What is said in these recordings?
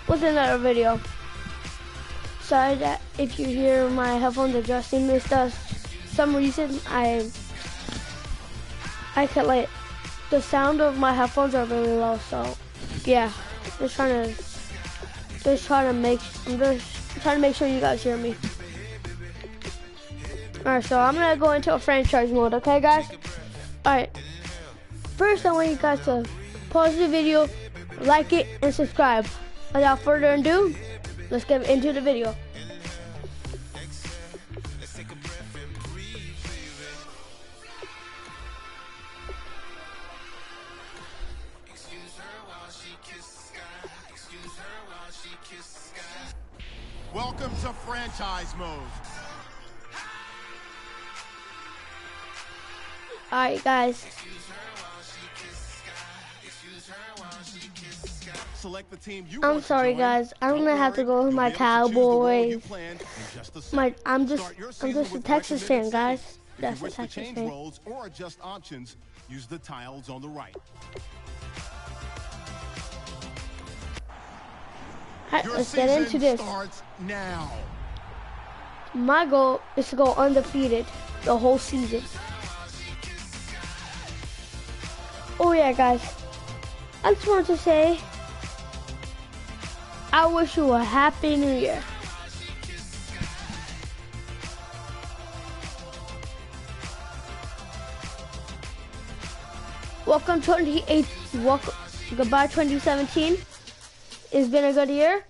with another video. Sorry that if you hear my headphones adjusting, this does some reason I can like the sound of my headphones are really low, so yeah, I'm just trying to make sure you guys hear me. Alright, so I'm gonna go into a franchise mode, okay guys? Alright. First I want you guys to pause the video, like it, and subscribe. Without further ado, let's get into the video. Welcome to franchise mode. Alright guys. Select the team you I'm sorry guys, I'm gonna have to go with my Cowboys. I'm just a Texas fan, guys. That's a Texas fan. Roles or adjust options, use the tiles on the right. Alright, let's get into this. Starts now. My goal is to go undefeated the whole season. Oh yeah guys, I just wanted to say I wish you a happy new year. Welcome 2018. Goodbye 2017. It's been a good year.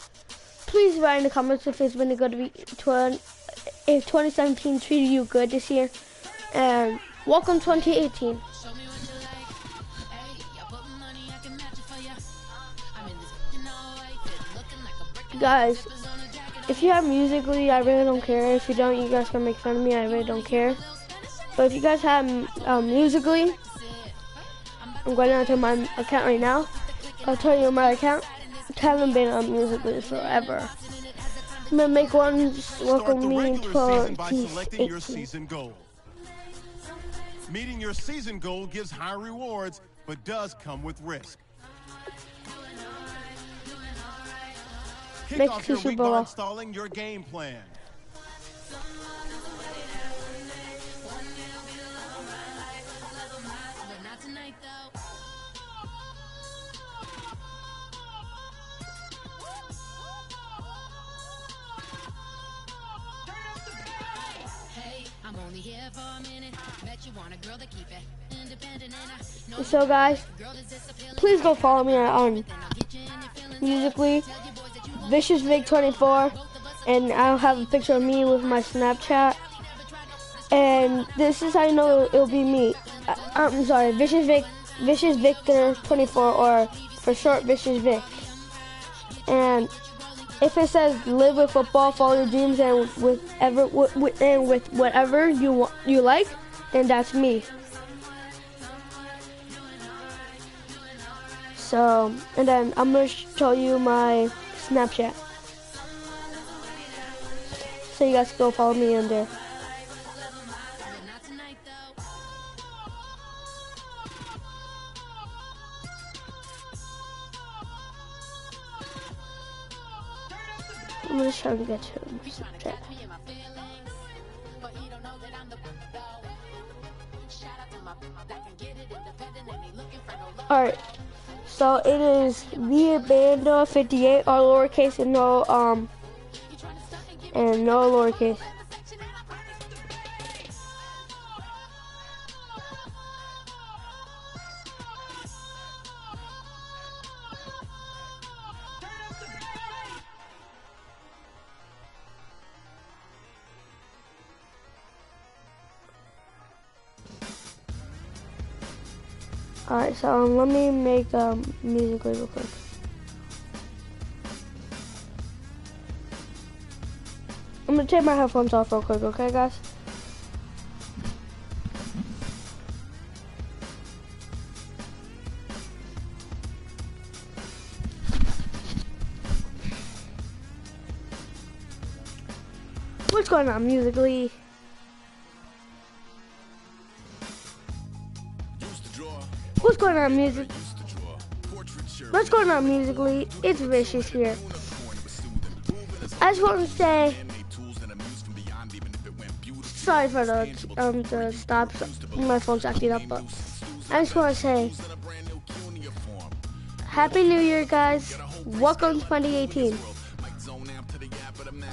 Please write in the comments if it's been a good if 2017 treated you good this year. And welcome 2018. Guys, if you have Musically, I really don't care. If you don't, you guys can make fun of me. I really don't care. But if you guys have Musically, I'm going onto my account right now. I'll tell you my account. I haven't been on Musically forever. I'm gonna make one. Welcome me in 2018. Meeting your season goal gives high rewards, but does come with risk. Kick off your week by installing your game plan. So guys, please go follow me on Musically, Vicious Vic 24, and I'll have a picture of me with my Snapchat. And this is how you know it'll be me. I'm sorry, Vicious Victor 24, or for short, Vicious Vic. And if it says live with football, follow your dreams, and with whatever you like, then that's me. So, and then I'm gonna show you my Snapchat, so you guys can go follow me in there. I'm just trying to get to Snapchat. Alright, so it is Banda 58, all lowercase and no lowercase. Alright, so let me make Musically real quick. I'm gonna take my headphones off real quick, okay guys? What's going on, Musically? What's going on, Musically? It's Vicious here. I just want to say, sorry for the stops. My phone's acting up, but I just want to say, Happy New Year, guys. Welcome to 2018.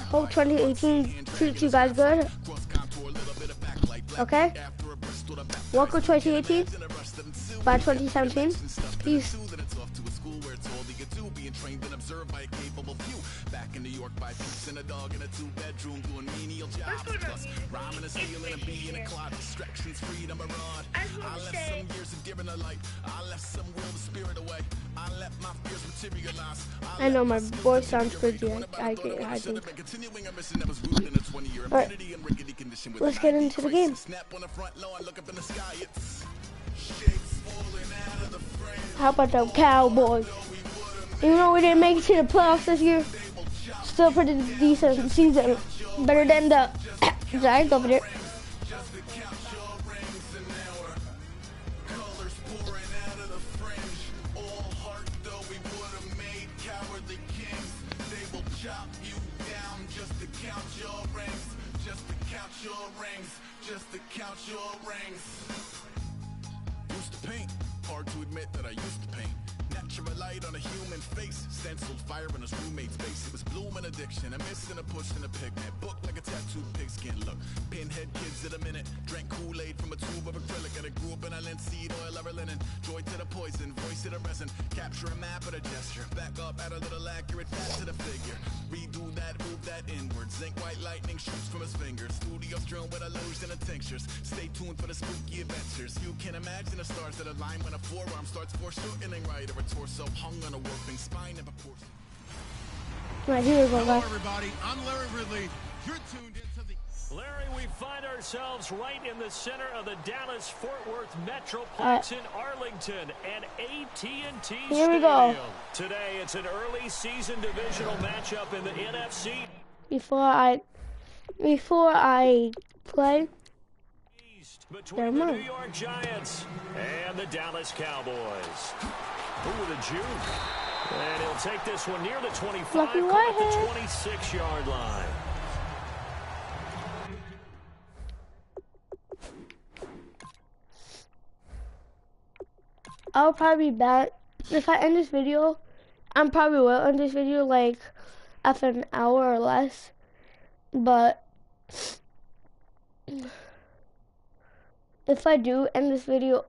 Hope 2018 treats you guys good. Okay? Welcome to 2018. By 2017. Peace. Back in New York by peace and a dog in a 2-bedroom doing menial jobs. Plus, rhyming and stealing and being a clock. Distractions, freedom, a rod. I left some years of giving a light. I left some will the spirit away. I let my fears materialize. I know my voice sounds pretty. I think. Alright, let's get into the game. How about the Cowboys? Even though we didn't make it to the playoffs this year, still pretty decent season. Better than the Giants over there. Used to paint, hard to admit that I used to paint. Natural light on a human face, stenciled fire in his roommate's face. It was bloom and addiction, a miss and a push and a pigment. Book like a tattooed pigskin look. Pinhead kids at a minute, drank Kool-Aid from a tube of acrylic, and I grew up in a linseed oil or a linen. Joy to the poison, voice to the resin, capture a map at a gesture. Back up, add a little accurate fat to the figure. Redo that, move that inward. Zinc white lightning shoots from his fingers. Studio strewn with illusion and tinctures. Stay tuned for the spooky adventures. You can imagine the stars that align when a forearm starts foreshortening right, or a torso hung on a warping spine of a portion. Right, here we go, Hello, guys. everybody. I'm Larry Ridley. You're tuned into the... Larry, we find ourselves right in the center of the Dallas-Fort Worth Metroplex in Arlington and AT&T Here we Stadium. go. Today, it's an early season divisional matchup in the NFC. Before I play, Between the New York Giants and the Dallas Cowboys. Ooh, with a juke. And he'll take this one near the 25, caught at the 26-yard line. I'll probably be back. If I end this video, I probably will end this video like after an hour or less. But if I do end this video,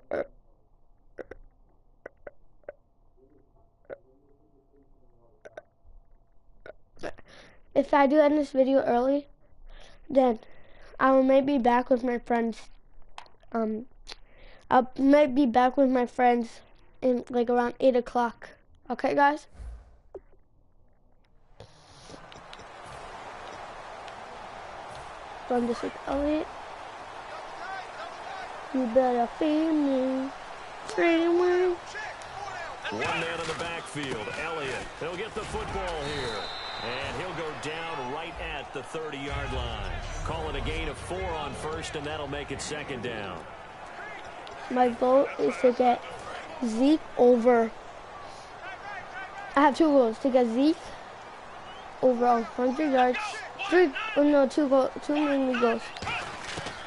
early, then I will maybe be back with my friends. I'll maybe be back with my friends in like around 8 o'clock. Okay, guys? From this with Elliot. You better feed me. Feed me. One man in the backfield, Elliott. He'll get the football here. And he'll go down right at the 30-yard line. Call it a gain of 4 on first, and that'll make it second down. My goal is to get Zeke over. I have 2 goals. To get Zeke over 100 yards. 2 mainly goals.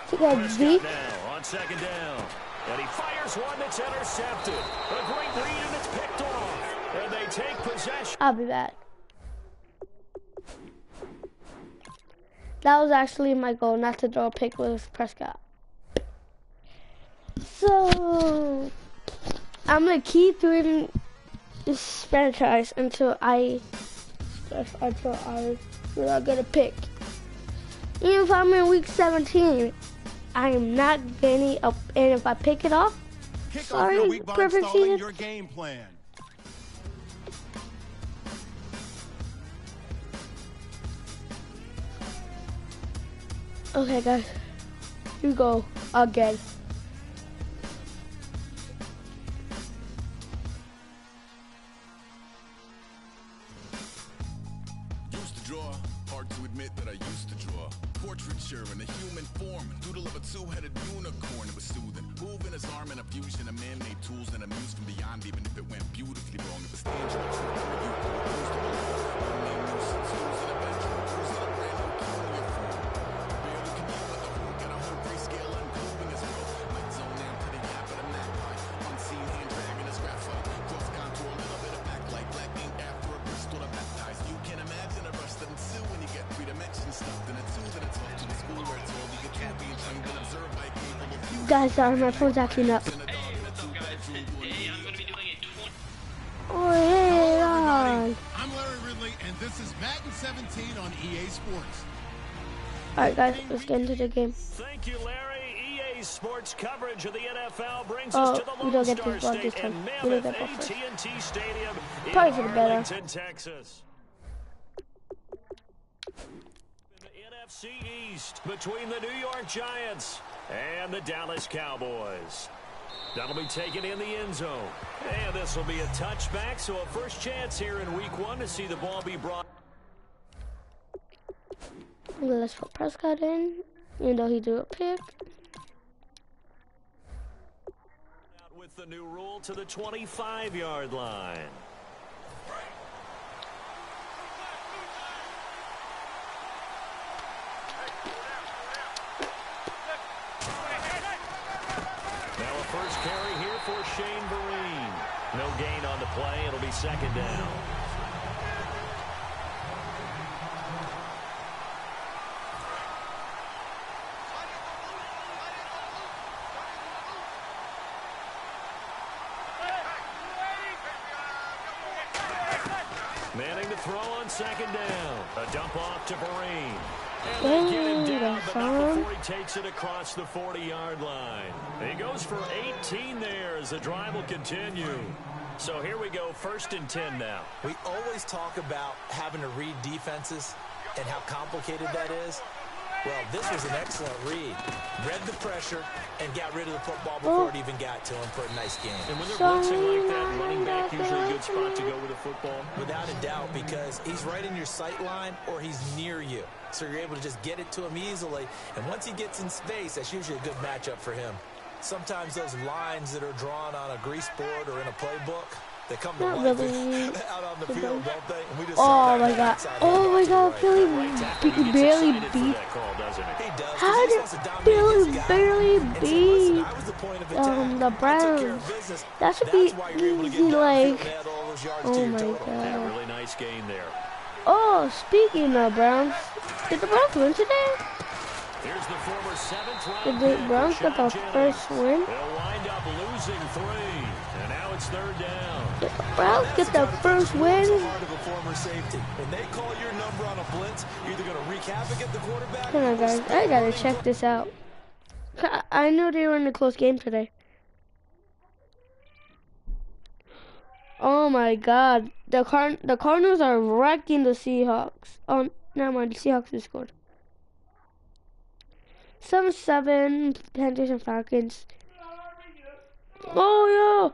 To get Zeke. Now on second down. And he fires one that's intercepted. A great lead, and it's picked off. And they take possession. I'll be back. That was actually my goal, not to throw a pick with Prescott. So, I'm going to keep doing this franchise until I get a pick. Even if I'm in week 17, I am not getting up. And if I pick it off, Kick off your week by installing your game plan. Okay, guys, here we go again. Used to draw, hard to admit that I used to draw. Portraiture in a human form, doodle of a 2-headed unicorn. It was soothing, moving his arm in a fusion of man-made tools and amused from beyond. Even if it went beautifully wrong, it was tangible. You used to believe, man-made tools and a bedroom. Guys, sorry, my phone's acting up. Oh, yeah. I'm Larry Ridley, and this is Madden 17 on EA Sports. Alright, guys, let's get into the game. Thank you, Larry. EA Sports coverage of the NFL brings us to the we don't Lone get Star this ball this State time. and We don't Mammoth get that first. AT&T Stadium in Probably for the better. Arlington, Texas. The NFC East between the New York Giants and the Dallas Cowboys. That'll be taken in the end zone. And this will be a touchback, so a first chance here in week 1 to see the ball be brought. Let's put Prescott in, even though he threw a pick. Out with the new rule to the 25-yard line. Now a first carry here for Shane Vereen. No gain on the play. It'll be second down. Manning to throw on second down. A dump off to Vereen. And they get him down, but not before he takes it across the 40-yard line. He goes for 18 there as the drive will continue. So here we go, 1st and 10 now. We always talk about having to read defenses and how complicated that is. Well, this was an excellent read. Read the pressure and got rid of the football before it even got to him for a nice game. And when they're blitzing like that, running back usually a good spot to go with the football. Without a doubt, because he's right in your sight line or he's near you. So you're able to just get it to him easily. And once he gets in space, that's usually a good matchup for him. Sometimes those lines that are drawn on a grease board or in a playbook, they come to life out on the field, don't they? And we just Oh my god. Oh my god, Philly barely beat. How did Philly barely beat the Browns? That should be easy, like. Oh my god. Really nice gain there. Oh, speaking of Browns, did the Browns win today? Here's the former 7th Did the Browns get the first win? They'll wind up losing 3, and now it's 3rd down. Did the Browns get the first win? Part of a former safety. When they call your number on a blitz, you're either going to wreak havoc at the quarterback. Come on, guys, I gotta check this out. I know they were in a close game today. Oh my god, the Cardinals are wrecking the Seahawks. Oh, never mind, the Seahawks have scored. 7-7, Panthers and Falcons. Oh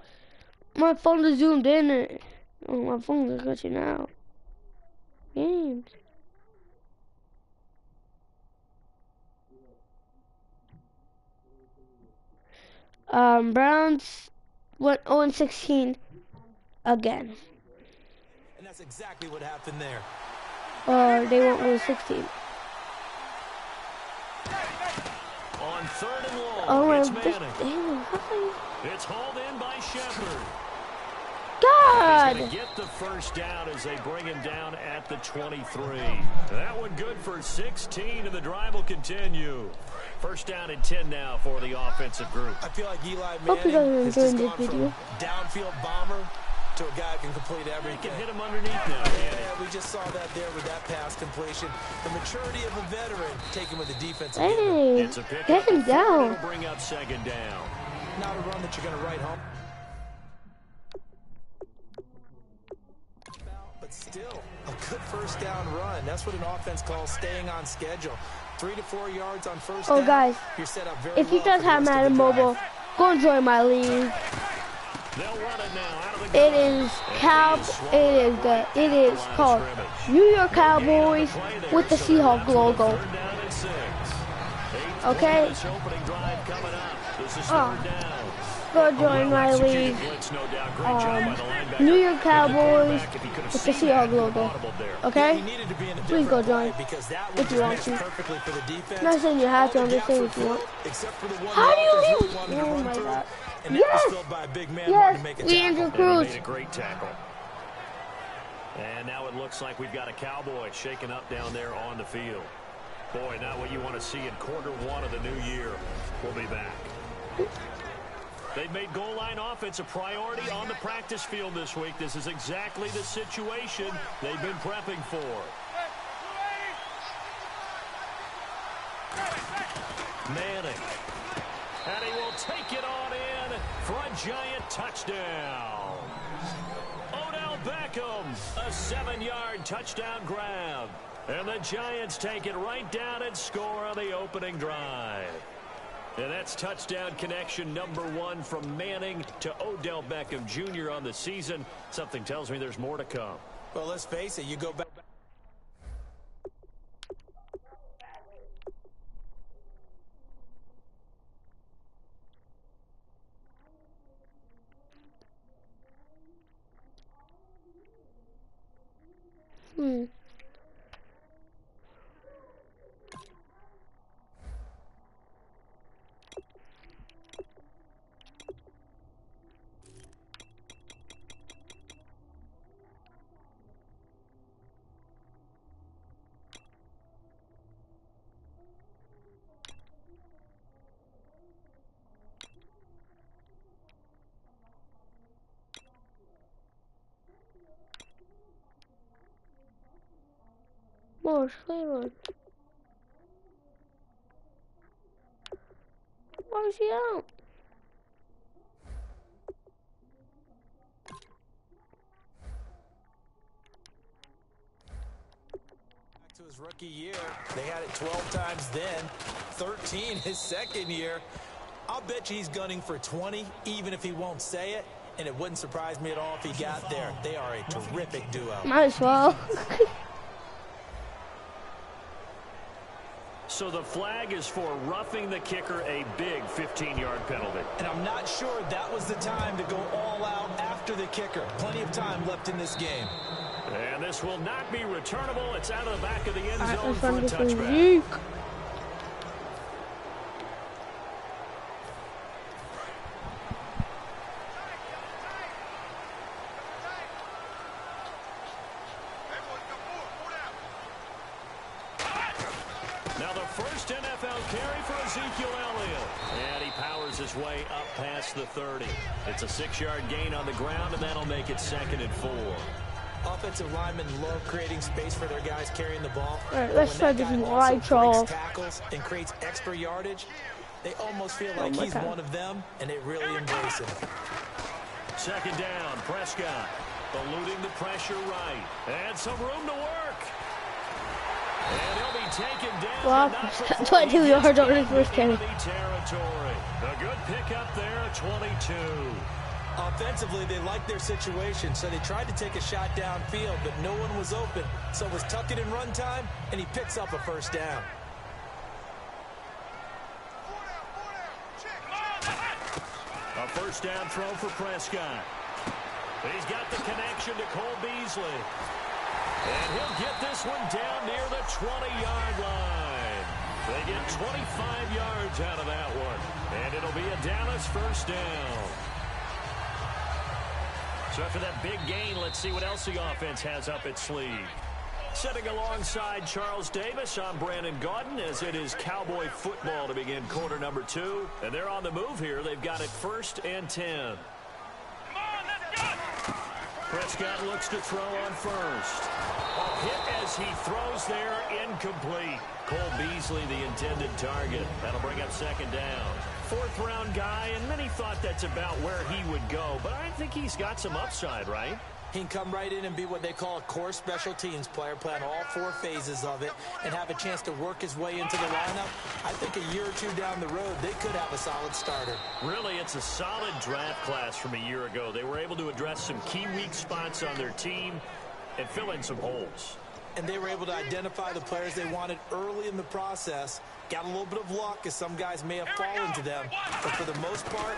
yeah, my phone is zoomed in. Oh, my phone is glitching out. Games. Browns went 0-16 again. And that's exactly what happened there. Or they won't lose 16. On 3rd and long, Oh it's my Manning. god. It's hauled in by Shepard. God! He's going to get the first down as they bring him down at the 23. That one good for 16, and the drive will continue. First down and 10 now for the offensive group. I feel like Eli Hope you Manning guys are has enjoying just this gone video. from downfield bomber to a guy who can complete everything. He can hit him underneath now. Yeah, we just saw that there with that pass completion. The maturity of a veteran taken with the defensive. Hey, It's a pick get him down. It'll bring up 2nd down. Not a run that you're going to write home. But still, a good first down run. That's what an offense calls staying on schedule. 3 to 4 yards on first down. Oh, guys, You're set up very if he well does for the have rest of Madden the drive. Mobile, go and join my league. They'll run it now out of the It gun. it is called New York Cowboys with the Seahawks logo. 3rd down and 6. 8:20 Okay. This opening drive coming up. This is Oh. 3rd down. Go join my league. Blitz, no doubt. Great job by the linebacker. New York Cowboys If he could have with the seen that, Seahawks he would have logo. audibled there. He Okay? needed to be in a Please go different join play because that if you was want matched to. perfectly for the defense. I'm not saying you have to, I'm just saying if you want. Except for the one How do you the offense leave? really wanted to Oh run my through, god. and that Yes! was filled by a big man wanting Yes, to make a we tackle. Andrew And Cruz. he made a great tackle. And now it looks like we've got a Cowboy shaking up down there on the field. Boy, not what you want to see in quarter 1 of the new year. We'll be back. They've made goal line offense a priority on the practice field this week. This is exactly the situation they've been prepping for. Manning. And he will take it on in for a giant touchdown. Odell Beckham, a 7-yard touchdown grab. And the Giants take it right down and score on the opening drive. And that's touchdown connection number 1 from Manning to Odell Beckham Jr. on the season. Something tells me there's more to come. Well, let's face it, you go back. More flavor. Where's he out? Back to his rookie year, they had it 12 times then, 13 his second year. I'll bet you he's gunning for 20, even if he won't say it, and it wouldn't surprise me at all if he got there. They are a terrific duo. Might as well. So the flag is for roughing the kicker, a big 15-yard penalty. And I'm not sure that was the time to go all out after the kicker. Plenty of time left in this game. And this will not be returnable. It's out of the back of the end zone Let's for run a this touchback. Now the first NFL carry for Ezekiel Elliott. And he powers his way up past the 30. It's a 6-yard gain on the ground, and that'll make it 2nd and 4. Offensive linemen love creating space for their guys carrying the ball. All right, let's try this right off. Tackles and creates extra yardage. They almost feel like he's one of them, and they really embrace him. 2nd down, Prescott eluding the pressure right. And some room to work. And he'll be taken down. Wow, 22 yards on his first carry. Territory. A good pickup there at 22. Offensively, they liked their situation, so they tried to take a shot downfield, but no one was open. So it was tuck it in run time, and he picks up a 1st down. A 1st down throw for Prescott. He's got the connection to Cole Beasley. And he'll get this one down near the 20-yard line. They get 25 yards out of that one. And it'll be a Dallas 1st down. So after that big gain, let's see what else the offense has up its sleeve. Sitting alongside Charles Davis, I'm Brandon Gaudin, as it is Cowboy football to begin quarter number 2. And they're on the move here. They've got it 1st and 10. Prescott looks to throw on 1st. A hit as he throws there, incomplete. Cole Beasley, the intended target. That'll bring up 2nd down. 4th-round guy, and many thought that's about where he would go. But I think he's got some upside, right? He can come right in and be what they call a core special teams player, playing all 4 phases of it, and have a chance to work his way into the lineup. I think a year or 2 down the road, they could have a solid starter. Really, it's a solid draft class from a year ago. They were able to address some key weak spots on their team and fill in some holes. And they were able to identify the players they wanted early in the process. Got a little bit of luck, as some guys may have fallen to them, but for the most part,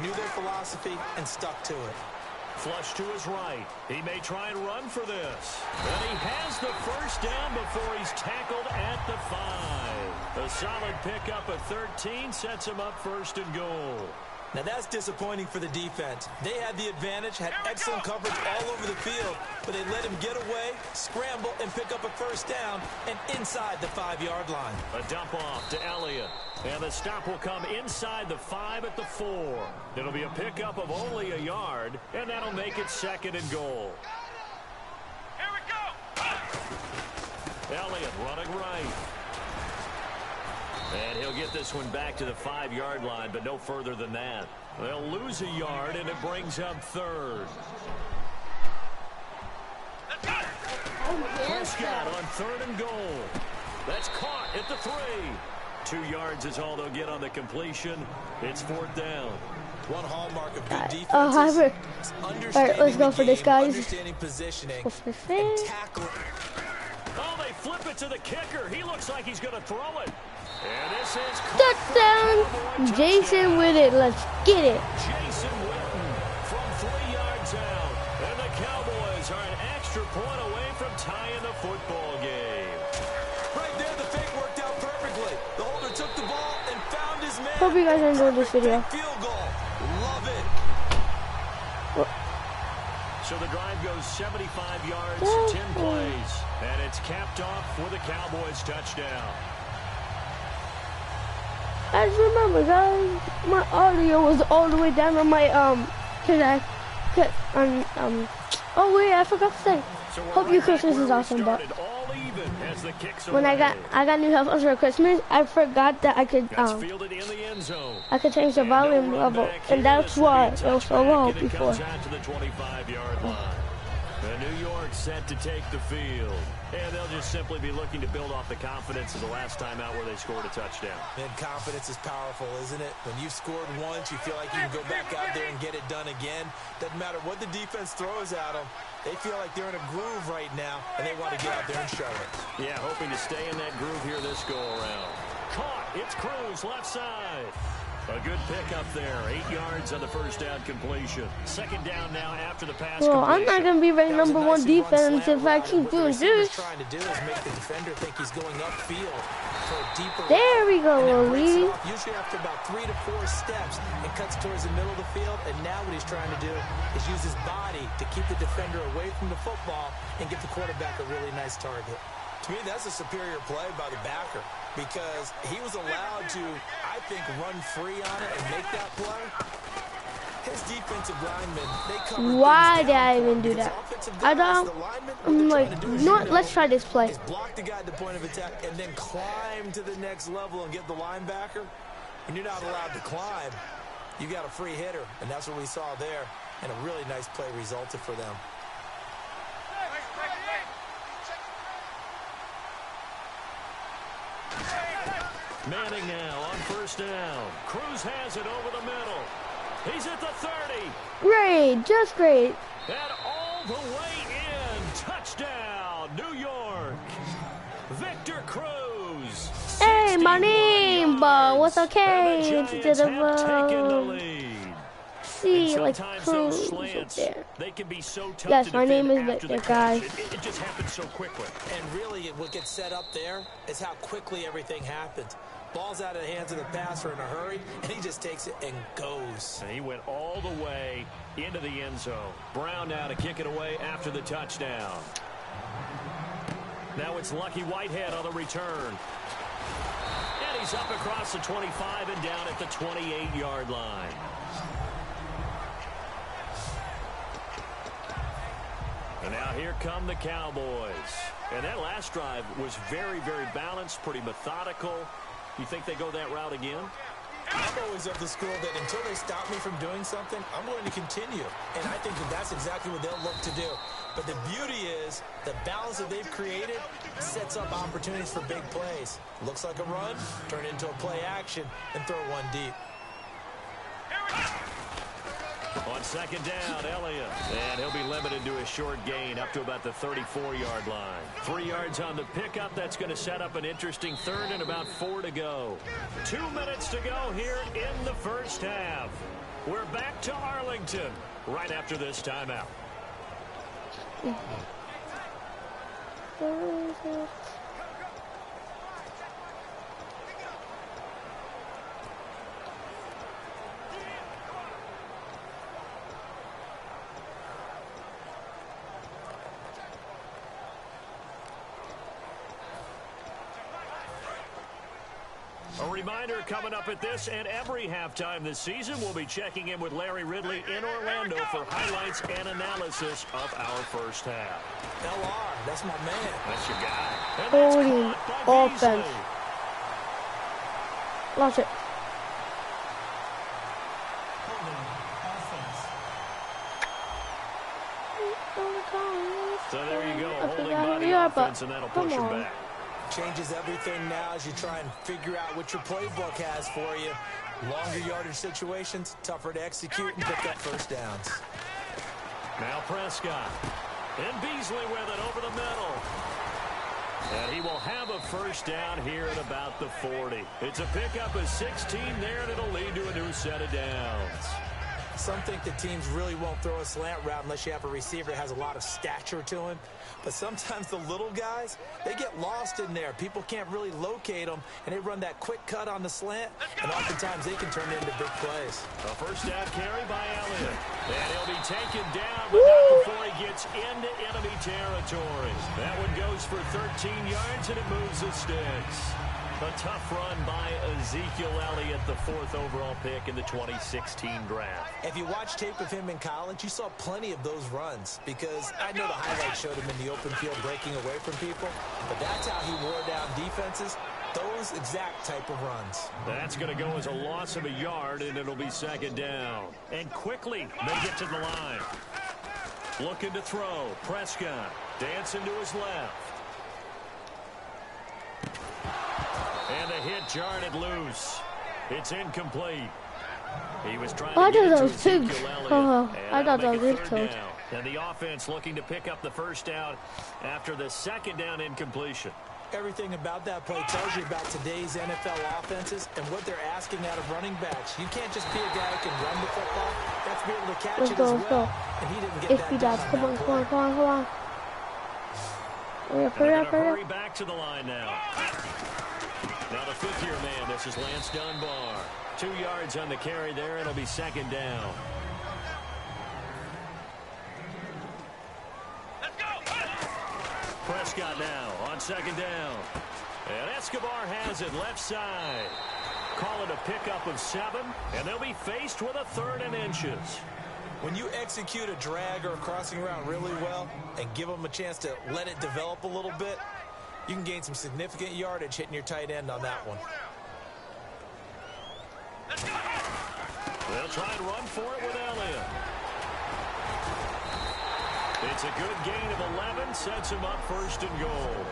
knew their philosophy and stuck to it. Flush to his right. He may try and run for this. And he has the 1st down before he's tackled at the 5. A solid pickup of 13 sets him up 1st and goal. Now that's disappointing for the defense. They had the advantage, had excellent coverage all over the field, but they let him get away, scramble and pick up a first down and inside the 5-yard line. A dump off to Elliott. And the stop will come inside the 5 at the 4. It'll be a pickup of only a yard, and that'll make it 2nd and goal. Here we go. Elliott running right. And he'll get this one back to the 5-yard line, but no further than that. They'll lose a yard, and it brings up 3rd. Prescott on 3rd and goal. That's caught at the 3. 2 yards is all they'll get on the completion. It's 4th down. One hallmark of good defense is all right, let's go for this, guys. Understanding positioning Go for and tackling. Oh, they flip it to the kicker. He looks like he's going to throw it. And this is touchdown. Jason with it. Let's get it. Jason Witten from 3 yards out. And the Cowboys are an extra point away from tying the football game. Right there, the fake worked out perfectly. The holder took the ball and found his man. Hope you guys enjoyed this video. Field goal. Love it. So the drive goes 75 yards, 10 plays. And it's capped off with a Cowboys touchdown. I just remember, guys, my audio was all the way down on my, oh wait, I forgot to say. So Hope your Christmas is awesome, but when I got new headphones for Christmas, I forgot that I could I could change the volume level, and that's why it was so low before. New York set to take the field, and they'll just simply be looking to build off the confidence of the last time out where they scored a touchdown. And confidence is powerful, isn't it? When you've scored once, you feel like you can go back out there and get it done again. Doesn't matter what the defense throws at them. They feel like they're in a groove right now, and they want to get out there and show it. Yeah, hoping to stay in that groove here this go-around. Caught. It's Cruz, left side. A good pickup there. 8 yards on the first down completion. 2nd down now after the pass Well, completion. I'm not going to be ranked number 1 defense if I keep doing this. Trying to do is make the defender think he's going upfield for a deeper There we go, Lee. usually after about 3 to 4 steps and cuts towards the middle of the field. And now what he's trying to do is use his body to keep the defender away from the football and give the quarterback a really nice target. To me, that's a superior play by the backer because he was allowed to, I think, run free on it and make that play. His defensive linemen, they cover. Why did I even do that? I'm like, let's try this play. Block the guy at the point of attack and then climb to the next level and get the linebacker. When you're not allowed to climb, you got a free hitter, and that's what we saw there. And a really nice play resulted for them. Manning now on 1st down. Cruz has it over the middle. He's at the 30. Great, just great. And all the way in. Touchdown, New York. Victor Cruz. Hey, my name, but what's okay? And the Giants have taken the lead. See, like Cruz up there. They can be so tough yes, to my name is defend after Victor, the catch. guys. It just happens so quickly. And really, what gets set up there is how quickly everything happens. Ball's out of the hands of the passer in a hurry, and he just takes it and goes. And he went all the way into the end zone. Brown now to kick it away after the touchdown. Now it's Lucky Whitehead on the return. And he's up across the 25 and down at the 28-yard line. And now here come the Cowboys. And that last drive was very, very balanced, pretty methodical. You think they go that route again? I'm always of the school that until they stop me from doing something, I'm going to continue. And I think that that's exactly what they'll look to do. But the beauty is the balance that they've created sets up opportunities for big plays. Looks like a run, turn it into a play action, and throw one deep. On 2nd down, Elliott. And he'll be limited to a short gain up to about the 34-yard line. 3 yards on the pickup. That's going to set up an interesting 3rd and about 4 to go. 2 minutes to go here in the first half. We're back to Arlington right after this timeout. reminder, coming up at this and every halftime this season, we'll be checking in with Larry Ridley in Orlando for highlights and analysis of our first half. LR, that's my man. That's your guy. Holding offense. Watch it. So there you go, holding by the offense, and that'll push him back. Changes everything now as you try and figure out what your playbook has for you. Longer yardage situations, tougher to execute and pick up first downs. Now Prescott. And Beasley with it over the middle. And he will have a first down here at about the 40. It's a pickup of 16 there, and it'll lead to a new set of downs. Some think the teams really won't throw a slant route unless you have a receiver that has a lot of stature to him. But sometimes the little guys, they get lost in there. People can't really locate them, and they run that quick cut on the slant, and oftentimes they can turn into big plays. A first down carry by Elliott. And he'll be taken down, but not before he gets into enemy territory. That one goes for 13 yards, and it moves the sticks. A tough run by Ezekiel Elliott, the 4th overall pick in the 2016 draft. If you watch tape of him in college, you saw plenty of those runs because I know the highlights showed him in the open field breaking away from people, but that's how he wore down defenses, those exact type of runs. That's going to go as a loss of a yard, and it'll be second down. And quickly, they get to the line. Looking to throw. Prescott dancing to his left. And the hit jarred it loose. It's incomplete. He was trying to get it to Ezekiel Elliott. I thought that was his coach. And the offense looking to pick up the first down after the second down incompletion. Everything about that play tells you about today's NFL offenses and what they're asking out of running backs. You can't just be a guy who can run the football. You have to be able to catch it as well. And he didn't get that done on that play. Come on. Hurry up. Hurry back to the line now. Now the 5th-year man, this is Lance Dunbar. 2 yards on the carry there, and it'll be second down. Let's go! Prescott now on second down. And Escobar has it left side. Call it a pickup of 7, and they'll be faced with a 3rd and inches. When you execute a drag or a crossing route really well and give them a chance to let it develop a little bit, you can gain some significant yardage hitting your tight end on that one. They'll try and run for it with Elliott. It's a good gain of 11, sets him up 1st and goal.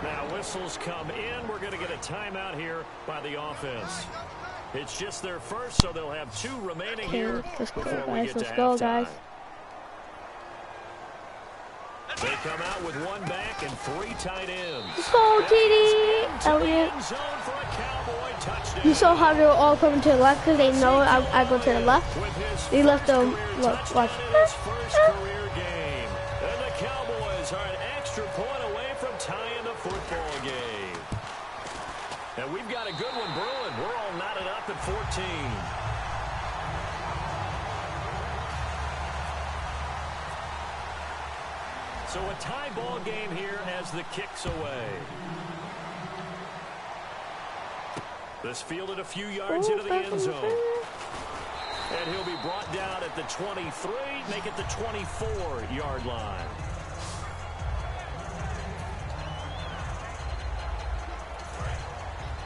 Now whistles come in. We're going to get a timeout here by the offense. It's just their first, so they'll have 2 remaining here before we get to halftime. They come out with 1 back and 3 tight ends. Let's go, TD! Elliott. You saw how they were all coming to the left because they know I go to the left. They left them. Look, watch. First career game. And the Cowboys are an extra point away from tying the football game. And we've got a good one brewing. We're all knotted up at 14. So a tie ball game here as the kick's away. This fielded a few yards into the end zone. And he'll be brought down at the 23, make it the 24-yard line.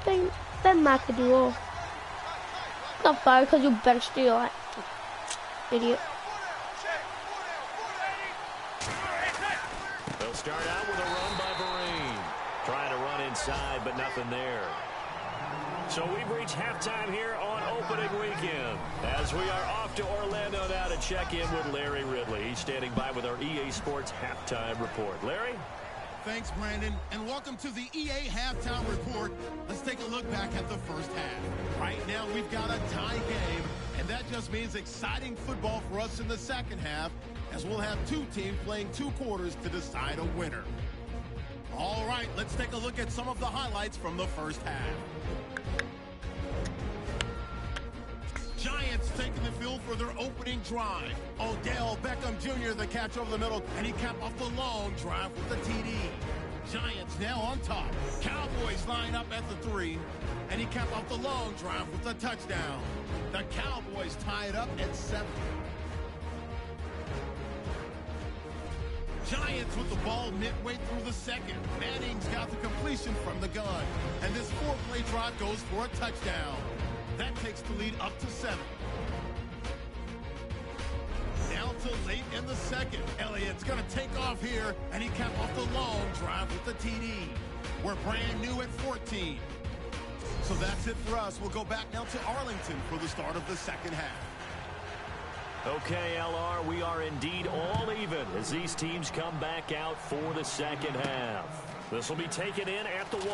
Then McAdoo. Not fired because you benched your idiot. They'll start out with a run by Vereen. Trying to run inside, but nothing there. So we've reached halftime here on opening weekend as we are off to Orlando now to check in with Larry Ridley. He's standing by with our EA Sports halftime report. Larry? Thanks, Brandon, and welcome to the EA Halftime Report. Let's take a look back at the first half. Right now, we've got a tie game, and that just means exciting football for us in the second half, as we'll have 2 teams playing 2 quarters to decide a winner. All right, let's take a look at some of the highlights from the first half. Giants taking the field for their opening drive. Odell Beckham Jr. the catch over the middle, and he capped off the long drive with the TD. Giants Giants now on top. Cowboys line up at the 3, and he capped off the long drive with a touchdown. The Cowboys tie it up at 7. Giants with the ball midway through the second. Manning's got the completion from the gun, and this 4-play drive goes for a touchdown. That takes the lead up to 7. Down to late in the second. Elliott's going to take off here, and he capped off the long drive with the TD. We're brand new at 14. So that's it for us. We'll go back now to Arlington for the start of the second half. Okay, LR, we are indeed all even as these teams come back out for the second half. This will be taken in at the 1.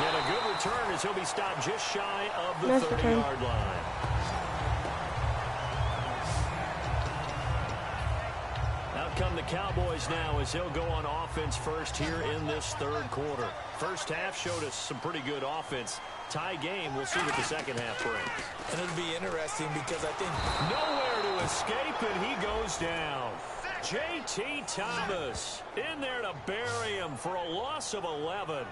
And a good return as he'll be stopped just shy of the 30-yard line. Out come the Cowboys now as they'll go on offense first here in this third quarter. First half showed us some pretty good offense. Tie game. We'll see what the second half brings. And it'll be interesting because I think nowhere to escape, and he goes down. J.T. Thomas in there to bury him for a loss of 11.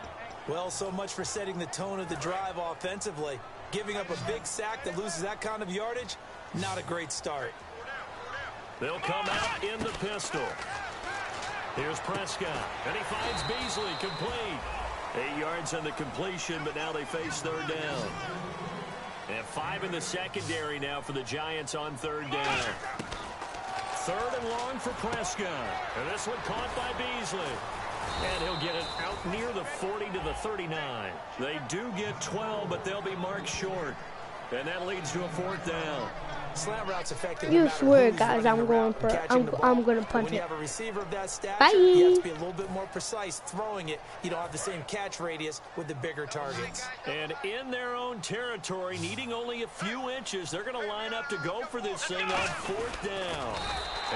Well, so much for setting the tone of the drive offensively. Giving up a big sack that loses that kind of yardage, not a great start. They'll come out in the pistol. Here's Prescott, and he finds Beasley complete. 8 yards on the completion, but now they face third down. And 5 in the secondary now for the Giants on third down. Third and long for Prescott. And this one caught by Beasley. And he'll get it out near the 40 to the 39. They do get 12, but they'll be marked short. And that leads to a fourth down. Slant routes effective. You swear, guys, I'm going for I'm going to punch it. When you have a receiver of that stature, Bye. you have to be a little bit more precise throwing it. You don't have the same catch radius with the bigger targets. And in their own territory, needing only a few inches, they're going to line up to go for this thing on fourth down.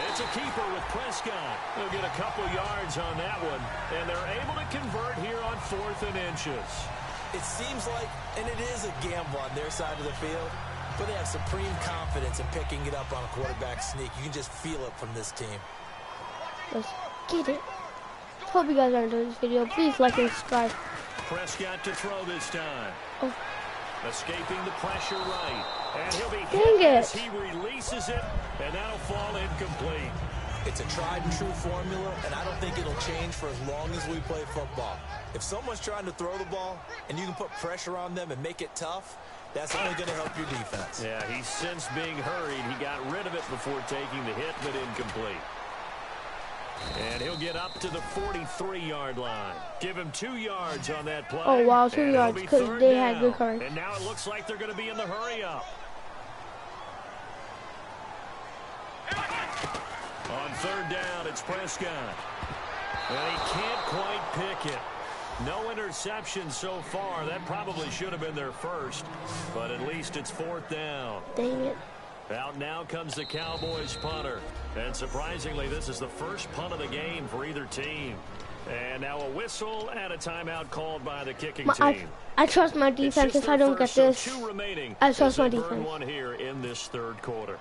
It's a keeper with Prescott. They'll get a couple yards on that one, and they're able to convert here on 4th and inches. It seems like, and it is a gamble on their side of the field, but they have supreme confidence in picking it up on a quarterback sneak. You can just feel it from this team. Let's get it. Hope you guys are enjoying this video. Please like and subscribe. Prescott to throw this time. Oh. Escaping the pressure right. And he'll be Dang hit it. as he releases it, and that'll fall incomplete. It's a tried and true formula, and I don't think it'll change for as long as we play football. If someone's trying to throw the ball and you can put pressure on them and make it tough, that's only going to help your defense. Yeah, he's since being hurried. He got rid of it before taking the hit, but incomplete. And he'll get up to the 43-yard line. Give him 2 yards on that play. Oh, wow, 2 yards because they had good cards. And now it looks like they're going to be in the hurry-up. On third down, it's Prescott. And he can't quite pick it. No interception so far. That probably should have been their first, but at least it's 4th down. Dang it. Out now comes the Cowboys punter. And surprisingly, this is the first punt of the game for either team. And now a whistle and a timeout called by the kicking team. I trust my defense if I don't get this. I trust my defense. One here in this third quarter.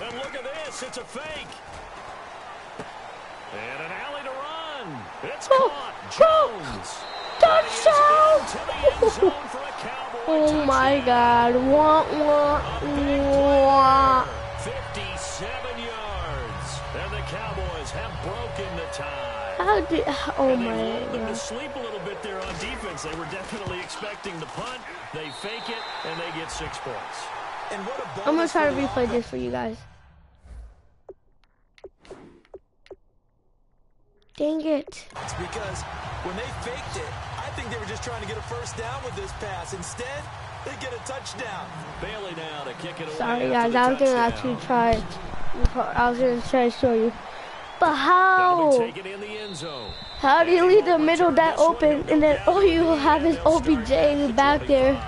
And look at this. It's a fake. And an alley to run. It's caught. Jones. Touchdown. Oh my God. Wah, wah, wah. 57 yards. And the Cowboys have broken the tie. How did, oh and my they lulled them God. to sleep a little bit there on defense. They were definitely expecting the punt. They fake it, and they get 6 points. And what a I'm going to try to replay this for you guys. Dang it. It's because when they faked it, I think they were just trying to get a first down with this pass. Instead, they get a touchdown. Bailey now to kick it away. Sorry guys, I was going to actually try it. I was going to try to show you. But how? Take it in the end zone. How do you leave the middle that open and then all you have is OBJ back there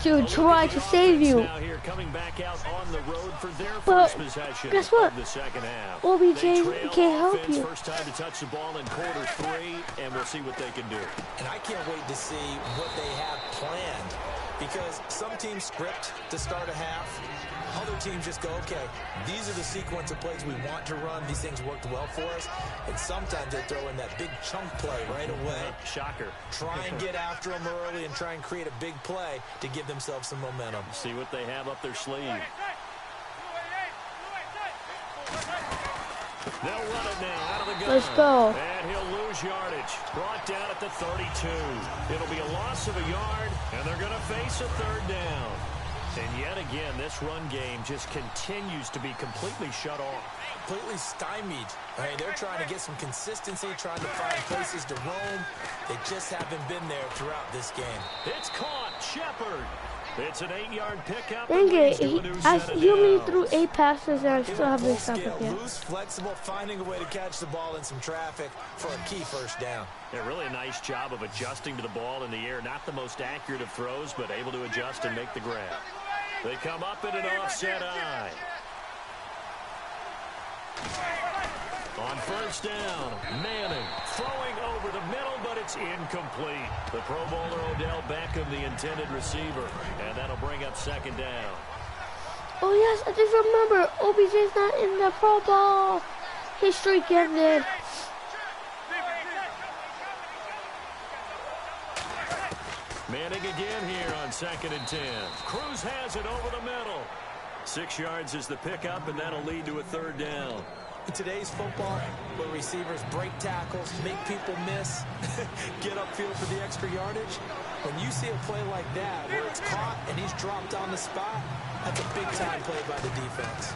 to try to save you? Now here coming back out on the road for their But first possession guess what? of the second half. OBJ They trail can't help offense, you. First time to touch the ball in quarter 3, and we'll see what they can do. And I can't wait to see what they have planned. because some teams script to start a half. Other teams just go, okay, these are the sequence of plays we want to run. These things worked well for us. And sometimes they throw in that big chunk play right away. Shocker. Try and get after them early and try and create a big play to give themselves some momentum. See what they have up their sleeve. They'll run it now out of the gun. Let's go. And he'll lose yardage. Brought down at the 32. It'll be a loss of a yard, and they're going to face a third down. And yet again, this run game just continues to be completely shut off. Completely stymied. I mean, they're trying to get some consistency, trying to find places to roam. They just haven't been there throughout this game. It's caught. Shepard. It's an 8-yard pickup. Dang it. He only threw 8 passes and I still haven't stopped it yet. Loose, flexible, finding a way to catch the ball in some traffic for a key first down. Yeah, really a nice job of adjusting to the ball in the air. Not the most accurate of throws, but able to adjust and make the grab. They come up in an offset eye. On first down, Manning throwing over the middle, but it's incomplete. The Pro Bowler Odell Beckham, the intended receiver, and that'll bring up second down. Oh yes, I just remember OBJ's not in the Pro Bowl. His streak ended. Manning again here on 2nd and 10. Cruz has it over the middle. 6 yards is the pickup, and that'll lead to a third down. In today's football, where receivers break tackles, make people miss, get upfield for the extra yardage, when you see a play like that where it's caught and he's dropped on the spot, that's a big-time play by the defense.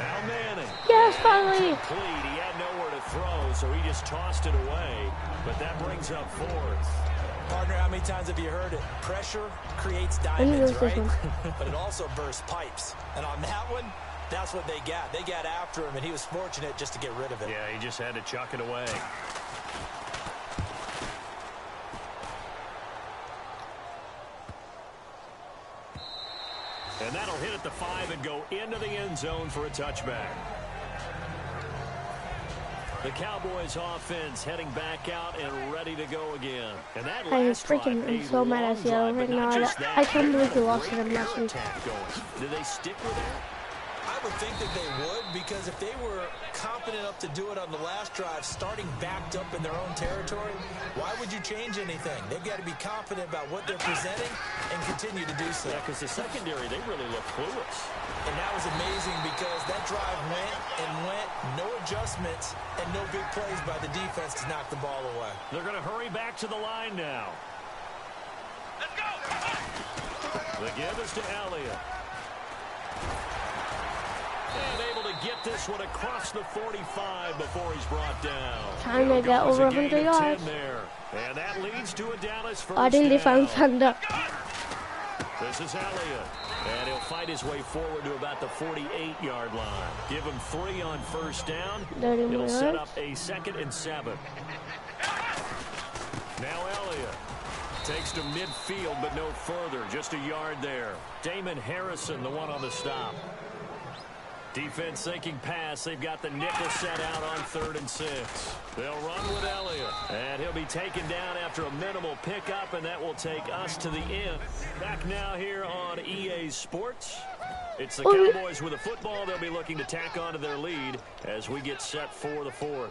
Now Manning. Yes, finally. Complete. He had nowhere to throw, so he just tossed it away. But that brings up fourth. Partner, how many times have you heard it? Pressure creates diamonds, right? But it also bursts pipes. And on that one, that's what they got. They got after him, and he was fortunate just to get rid of it. Yeah, he just had to chuck it away. And that'll hit at the 5 and go into the end zone for a touchback. The Cowboys offense heading back out and ready to go again. And that last drive, I'm so mad at Seattle right now. I can't believe they lost to them last week. Do they stick with that? I would think that they would, because if they were confident enough to do it on the last drive, starting backed up in their own territory, why would you change anything? They've got to be confident about what they're presenting and continue to do so. Yeah, because the secondary, they really look clueless. And that was amazing because that drive went and went, no adjustments, and no big plays by the defense to knock the ball away. They're going to hurry back to the line now. Let's go! The give is to Elliott. And able to get this one across the 45 before he's brought down. Time to get over 100 yards. There. And that leads to a Dallas first I think they down. found Thunder. This is Elliott. And he'll fight his way forward to about the 48-yard line. Give him 3 on first down. He'll set up a 2nd and 7. Now Elliott takes to midfield, but no further. Just a yard there. Damon Harrison, the one on the stop. Defense thinking pass. They've got the nickel set out on 3rd and 6. They'll run with Elliott. And he'll be taken down after a minimal pickup, and that will take us to the end. Back now here on EA Sports. It's the Cowboys with a football. They'll be looking to tack onto their lead as we get set for the 4th.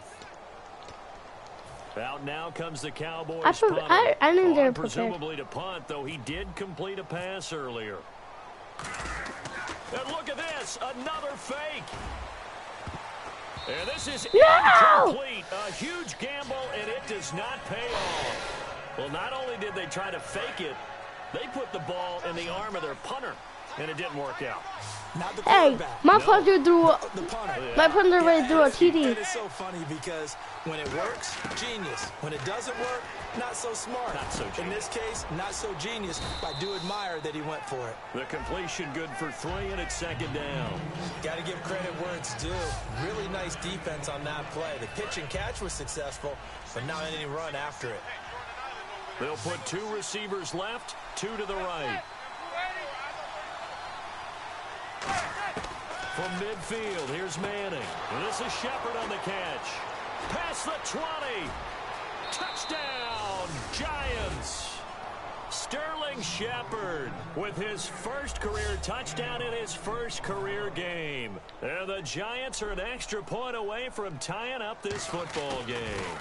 Out now comes the Cowboys. I didn't get presumably to punt, though he did complete a pass earlier. And look at this, another fake. And this is incomplete. A huge gamble, and it does not pay off. Well, not only did they try to fake it, they put the ball in the arm of their punter, and it didn't work out. Hey, my punter threw right through a TD. It is so funny because when it works, genius. When it doesn't work, not so smart. Not so genius. In this case, not so genius. I do admire that he went for it. The completion good for 3, and it's 2nd down. Got to give credit where it's due. Really nice defense on that play. The pitch and catch was successful, but not any run after it. They'll put 2 receivers left, 2 to the right. From midfield, here's Manning. This is Shepard on the catch. Past the 20. Touchdown, Giants. Sterling Shepard with his first career touchdown in his first career game. And the Giants are an extra point away from tying up this football game.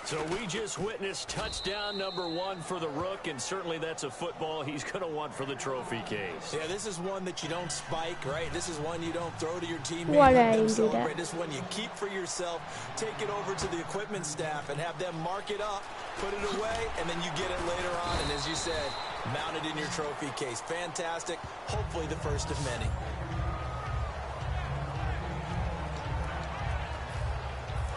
So we just witnessed touchdown number 1 for the Rook, and certainly that's a football he's going to want for the trophy case. Yeah, this is one that you don't spike, right? This is one you don't throw to your teammate. Why Let did I them do celebrate. that? This is one you keep for yourself, take it over to the equipment staff, and have them mark it up, put it away, and then you get it later on. And as you said, mount it in your trophy case. Fantastic. Hopefully the first of many.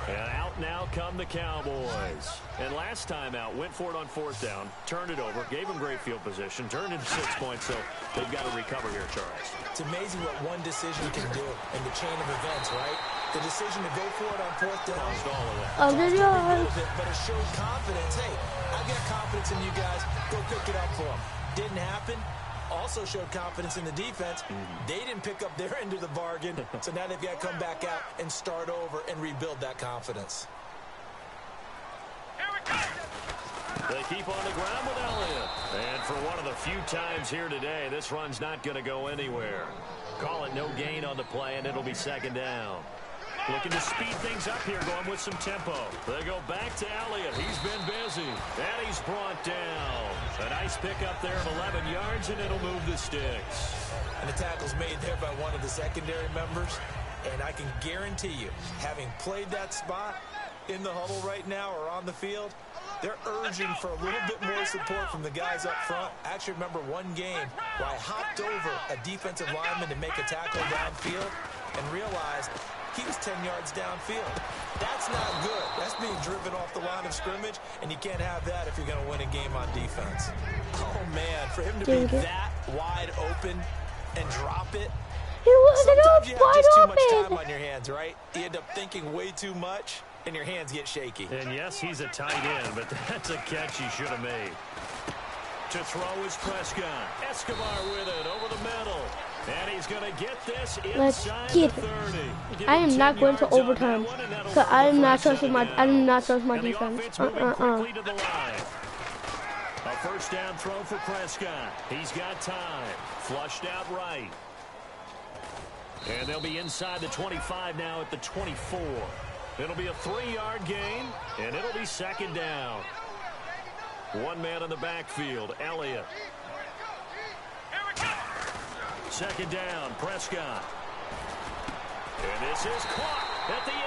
And out now come the Cowboys. And last time out, went for it on 4th down, turned it over, gave them great field position, turned into 6 points, so they've got to recover here, Charles. It's amazing what one decision can do in the chain of events, right? The decision to go for it on 4th down. Caused all of that. Oh, did you? But it showed confidence. Hey, I've got confidence in you guys. Go pick it up for them. Didn't happen. Also showed confidence in the defense. They didn't pick up their end of the bargain, so now they've got to come back out and start over and rebuild that confidence. They keep on the ground with Elliott. And for one of the few times here today, this run's not going to go anywhere. Call it no gain on the play, and it'll be 2nd down. Looking to speed things up here, going with some tempo. They go back to Elliott. He's been busy. And he's brought down. A nice pickup there of 11 yards, and it'll move the sticks. And the tackle's made there by one of the secondary members. And I can guarantee you, having played that spot in the huddle right now or on the field, they're urging for a little bit more support from the guys up front. I actually remember one game where I hopped over a defensive lineman to make a tackle downfield and realized he was 10 yards downfield. That's not good. That's being driven off the line of scrimmage, and you can't have that if you're going to win a game on defense. Oh, man, for him to be that wide open and drop it, sometimes you have just too much time on your hands, right? You end up thinking way too much, and your hands get shaky. And yes, he's a tight end, but that's a catch he should have made. To throw is Prescott. Escobar with it over the middle. And he's going to get this inside the 30. I am not going to overtime. So I am not trusting my defense. A first down throw for Prescott. He's got time. Flushed out right. And they'll be inside the 25 now at the 24. It'll be a 3-yard gain, and it'll be 2nd down. One man in the backfield, Elliott. 2nd down, Prescott. And this is caught at the 8.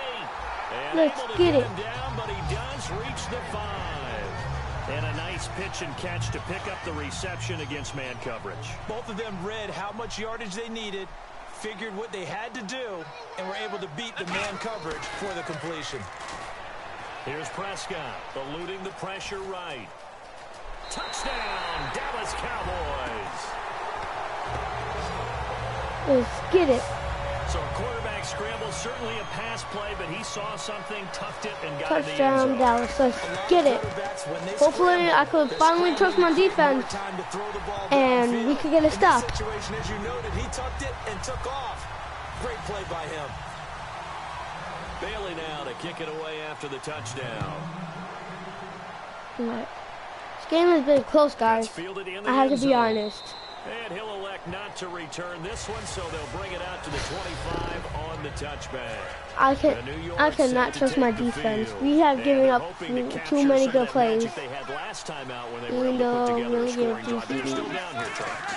And Let's able to get it. him down, but he does reach the 5. And a nice pitch and catch to pick up the reception against man coverage. Both of them read how much yardage they needed, figured what they had to do, and were able to beat the man coverage for the completion. Here's Prescott, eluding the pressure right. Touchdown, Dallas Cowboys. Let's get it. So a quarterback scramble, certainly a pass play, but he saw something, tucked it, and got Touchdown, in the end zone. Dallas. Let's get it. Hopefully, I could finally trust my defense, and we could get a stop. Situation, as you noted, he tucked it and took off. Great play by him. Bailey now to kick it away after the touchdown. Right. This game has been close, guys. I have to be honest. And he'll elect not to return this one, so they'll bring it out to the 25 on the touchback. I cannot trust my defense. We have given up too many good plays. They had last time out when they Even were able to though put together a we scoring give drive. They're still TDs. down here, Charles.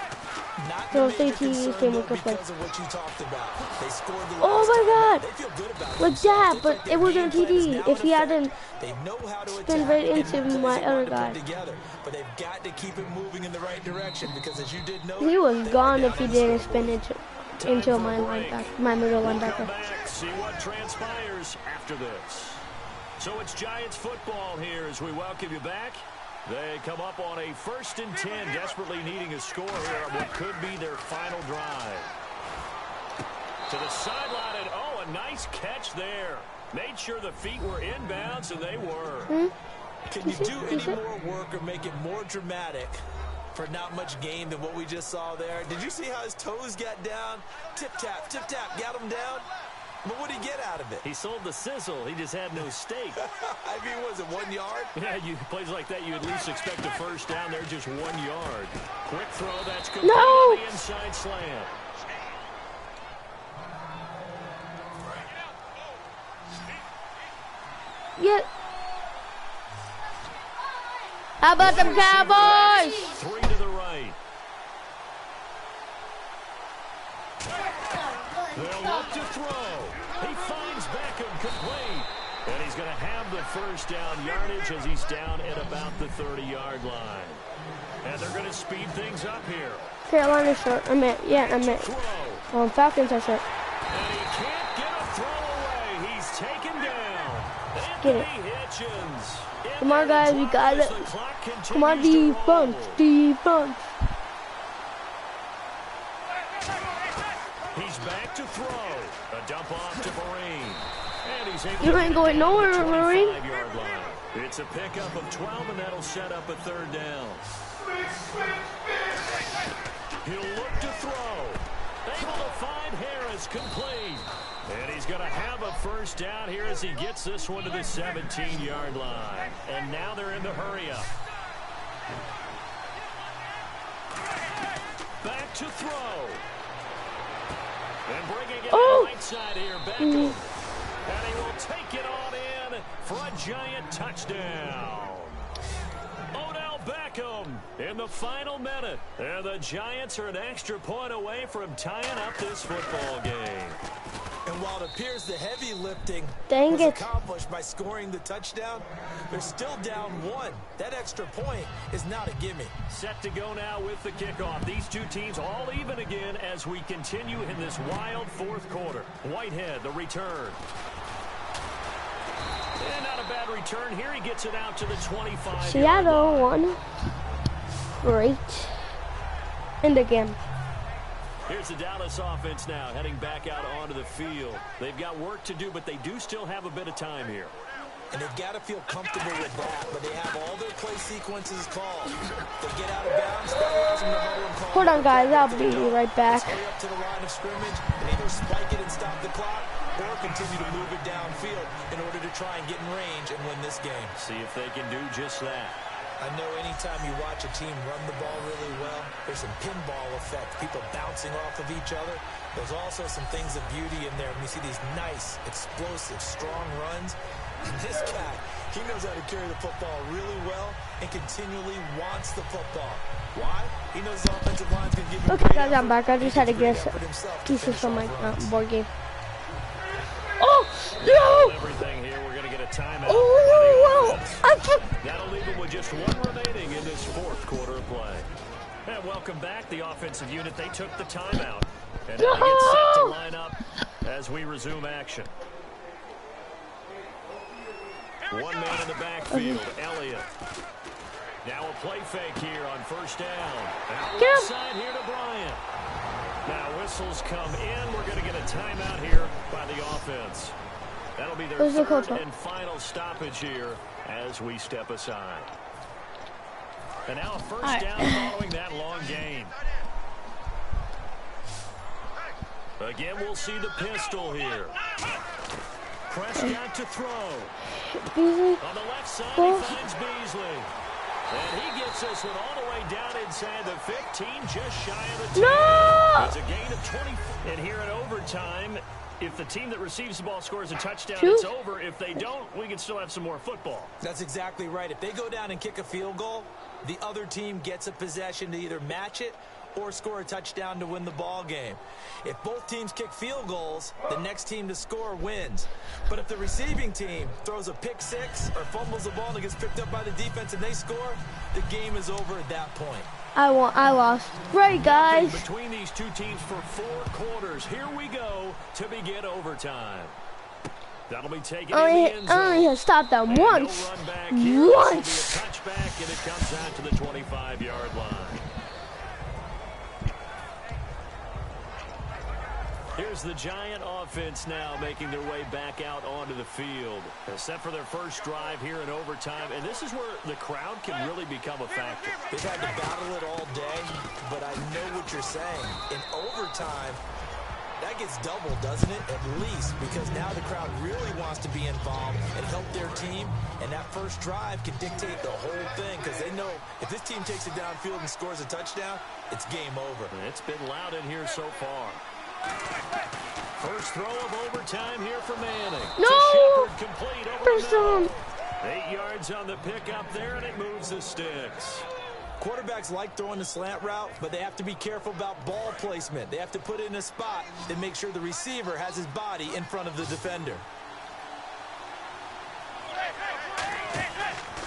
Those ATs came with good play. Because of what you talked about. They scored the Oh last my time. God! They feel good about Like that, but it wasn't a TD. If he hadn't they know how to spin right attack into and what my they other want to guy. put together. But they've got to keep it moving in the right direction because, as you did know, He was they gone were if he down didn't inside. spin into my linebacker, my middle linebacker. Back, see what transpires after this. So it's Giants football here as we welcome you back. They come up on a 1st and 10, desperately needing a score here on what could be their final drive. To the sideline, and oh, a nice catch there. Made sure the feet were inbounds, and they were. Can you do any more work or make it more dramatic for not much gain than what we just saw there? Did you see how his toes got down? Tip-tap, got him down. But what did he get out of it? He sold the sizzle. He just had no steak. I mean, was it 1 yard? Yeah, plays like that, you at least expect a first down. They're just 1 yard. Quick throw. That's complete on the inside slant. Yeah. How about them Cowboys? 3 to the right. They'll look to throw. He finds Beckham complete. And he's going to have the first down yardage as he's down at about the 30-yard line. And they're going to speed things up here. Carolina short. I meant. Falcons are short. And he can't get a throw away. He's taken down. Get it. Hitchens. Come on, guys. We got it. Come on, defense. Defense. He's back to throw. A dump off to Marine. And he's able You ain't going nowhere, Marine. It's a pickup of 12, and that'll set up a third down. He'll look to throw. Able to find Harris complete. And he's going to have a first down here as he gets this one to the 17-yard line. And now they're in the hurry-up. Back to throw. And bringing it on the right side here, Beckham. And he will take it on in for a giant touchdown. Odell Beckham in the final minute. And the Giants are an extra point away from tying up this football game. And while it appears the heavy lifting Dang was it. accomplished by scoring the touchdown, they're still down 1. That extra point is not a gimme. Set to go now with the kickoff. These two teams all even again as we continue in this wild fourth quarter. Whitehead, the return. And not a bad return here. He gets it out to the 25. Seattle won. Great. In the game. Here's the Dallas offense now heading back out onto the field. They've got work to do, but they do still have a bit of time here. And they've got to feel comfortable with that, but they have all their play sequences called. They get out of bounds, that allows them to huddle and call. Hold on, guys. I'll be right back. Hurry up to the line of scrimmage and either spike it and stop the clock or continue to move it downfield in order to try and get in range and win this game. See if they can do just that. I know anytime you watch a team run the ball really well, there's some pinball effect, people bouncing off of each other. There's also some things of beauty in there when you see these nice, explosive, strong runs. And this guy, he knows how to carry the football really well and continually wants the football. Why? He knows the offensive line's going to give him Okay, guys, I'm back. I just had to guess pieces from my board game. Oh, no! Everything here, we're going to get a timeout. Oh, That'll leave them with just 1 remaining in this fourth quarter of play. And welcome back, the offensive unit. They took the timeout. And now they get set to line up as we resume action. One man in the backfield, Elliott. Now a play fake here on first down. Outside here to Bryant. Now whistles come in. We're going to get a timeout here by the offense. That'll be their third and final stoppage here as we step aside. And now a first down following that long gain. Again, we'll see the pistol here. Prescott to throw. Beasley. On the left side, he finds Beasley. And he gets this one all the way down inside the 15, just shy of the 10. No! It's a gain of 20. And here in overtime, if the team that receives the ball scores a touchdown, it's over. If they don't, we can still have some more football. That's exactly right. If they go down and kick a field goal, the other team gets a possession to either match it or score a touchdown to win the ball game. If both teams kick field goals, the next team to score wins. But if the receiving team throws a pick six or fumbles the ball and it gets picked up by the defense and they score, the game is over at that point. I lost. Right, guys. Between these two teams for 4 quarters. Here we go to begin overtime. That'll be taken in the end zone. I only have stopped them once. Once. Touchback, and it comes out to the 25-yard line. Here's the Giant offense now making their way back out onto the field. They're set for their first drive here in overtime, and this is where the crowd can really become a factor. They've had to battle it all day, but I know what you're saying. In overtime, that that gets doubled, doesn't it? At least, because now the crowd really wants to be involved and help their team, and that first drive can dictate the whole thing, because they know if this team takes it downfield and scores a touchdown, it's game over. It's been loud in here so far. First throw of overtime here for Manning. No! Complete over First the middle. down. 8 yards on the pickup there, and it moves the sticks. Quarterbacks like throwing the slant route, but they have to be careful about ball placement. They have to put it in a spot that makes sure the receiver has his body in front of the defender.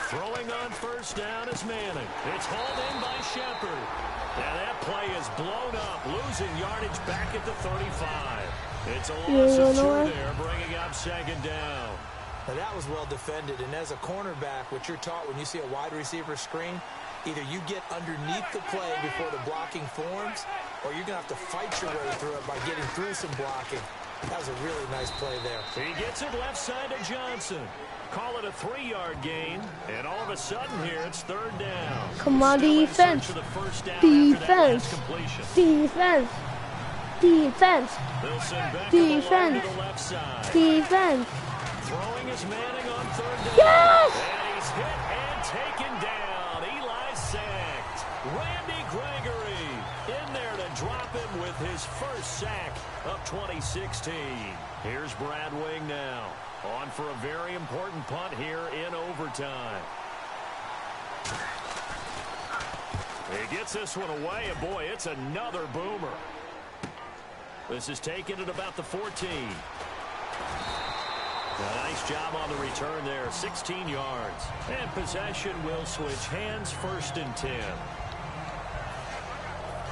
Throwing on first down is Manning. It's hauled in by Shepard. And that play is blown up, losing yardage back at the 35. It's a loss of 2 there, bringing up second down. Now that was well defended, and as a cornerback, what you're taught when you see a wide receiver screen, either you get underneath the play before the blocking forms, or you're going to have to fight your way through it by getting through some blocking. That was a really nice play there. He gets it left side to Johnson. Call it a 3-yard gain, and all of a sudden here it's third down. Come on, defense. Defense. Defense. Defense. Defense. Defense. Throwing is Manning on third down. Yes! And he's hit and taken down. Eli sacked. Randy Gregory in there to drop him with his first sack of 2016. Here's Brad Wing now. On for a very important punt here in overtime. He gets this one away, and boy, it's another boomer. This is taken at about the 14. A nice job on the return there, 16 yards. And possession will switch hands, 1st and 10.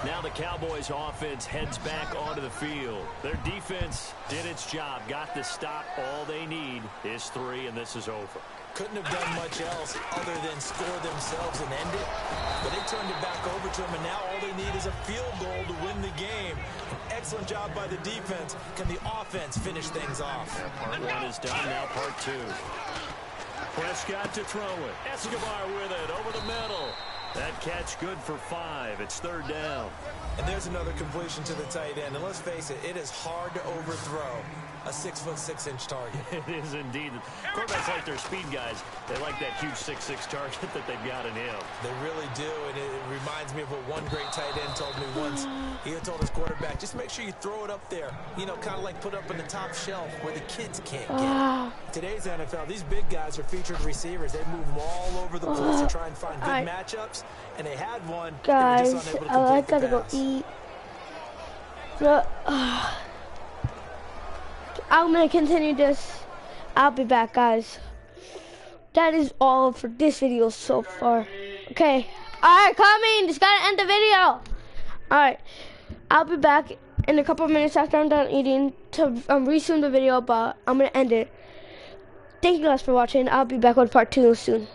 Now the Cowboys offense heads back onto the field. Their defense did its job, got the stop. All they need is 3, and this is over. Couldn't have done much else other than score themselves and end it. But they turned it back over to them, and now all they need is a field goal to win the game. Excellent job by the defense. Can the offense finish things off? Part 1 is done, now part 2. Prescott to throw it. Escobar with it over the middle. That catch good for 5. It's third down. And there's another completion to the tight end. And let's face it, it is hard to overthrow a 6'6" target. It is indeed. Quarterbacks like their speed guys. They like that huge 6'6" target that they've got in him. They really do, and it reminds me of what one great tight end told me once. He had told his quarterback, just make sure you throw it up there. You know, kind of like put up in the top shelf where the kids can't get it. Today's NFL, these big guys are featured receivers. They move them all over the place to try and find good matchups, and they had one. Guys, they were just unable to gotta go eat. I'm gonna continue this. I'll be back, guys. That is all for this video so far. Okay. Alright, coming. Just gotta end the video. Alright. I'll be back in a couple of minutes after I'm done eating to resume the video, but I'm gonna end it. Thank you guys for watching. I'll be back with part 2 soon.